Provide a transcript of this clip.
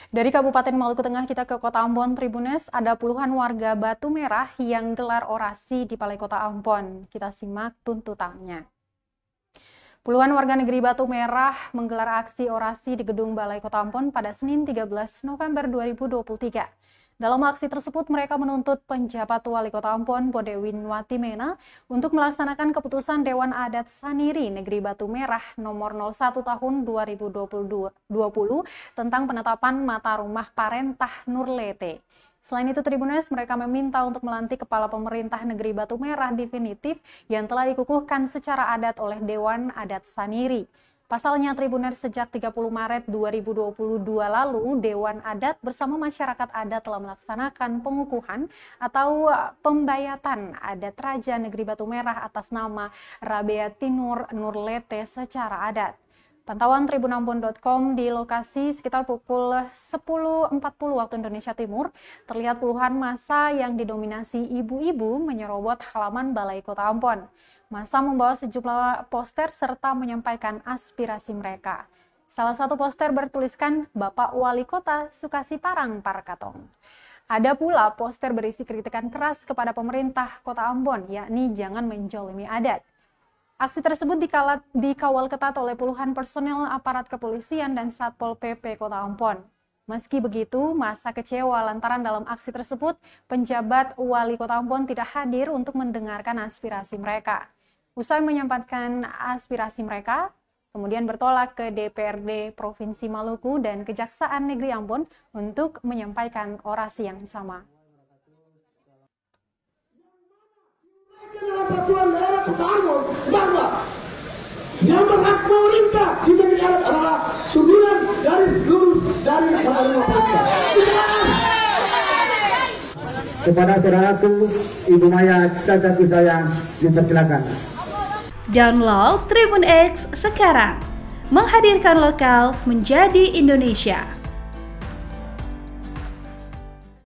Dari Kabupaten Maluku Tengah kita ke Kota Ambon, Tribuners, ada puluhan warga Batu Merah yang gelar orasi di Balai Kota Ambon. Kita simak tuntutannya. Puluhan warga negeri Batu Merah menggelar aksi orasi di Gedung Balai Kota Ambon pada Senin 13 November 2023. Dalam aksi tersebut, mereka menuntut penjabat Wali Kota Ambon, Bodewin Watimena, untuk melaksanakan keputusan Dewan Adat Saniri Negeri Batu Merah nomor 01 tahun 2020 tentang penetapan mata rumah Parentah Nurlete. Selain itu, Tribuners, mereka meminta untuk melantik Kepala Pemerintah Negeri Batu Merah definitif yang telah dikukuhkan secara adat oleh Dewan Adat Saniri. Pasalnya, Tribuners, sejak 30 Maret 2022 lalu, Dewan Adat bersama masyarakat adat telah melaksanakan pengukuhan atau pembayatan adat Raja Negeri Batu Merah atas nama Rabeatinur Nurlete secara adat. Pantauan tribunambon.com di lokasi sekitar pukul 10.40 waktu Indonesia Timur, terlihat puluhan massa yang didominasi ibu-ibu menyerobot halaman Balai Kota Ambon. Massa membawa sejumlah poster serta menyampaikan aspirasi mereka. Salah satu poster bertuliskan Bapak Wali Kota Sukasi Parang Parkatong. Ada pula poster berisi kritikan keras kepada pemerintah Kota Ambon, yakni jangan menjolimi adat. Aksi tersebut dikawal ketat oleh puluhan personel aparat kepolisian dan Satpol PP Kota Ambon. Meski begitu, massa kecewa lantaran dalam aksi tersebut, penjabat Wali Kota Ambon tidak hadir untuk mendengarkan aspirasi mereka. Usai menyampaikan aspirasi mereka, kemudian bertolak ke DPRD Provinsi Maluku dan Kejaksaan Negeri Ambon untuk menyampaikan orasi yang sama. Peraturan daerah Kota Ambon bahwa yang berhak memerintah di negeri adat adalah 9 garis lurus dari peraturan pemerintah. Kepada saudaraku Ibu Maya Caca Kusayang dipersilakan. Download Tribun X sekarang, menghadirkan lokal menjadi Indonesia.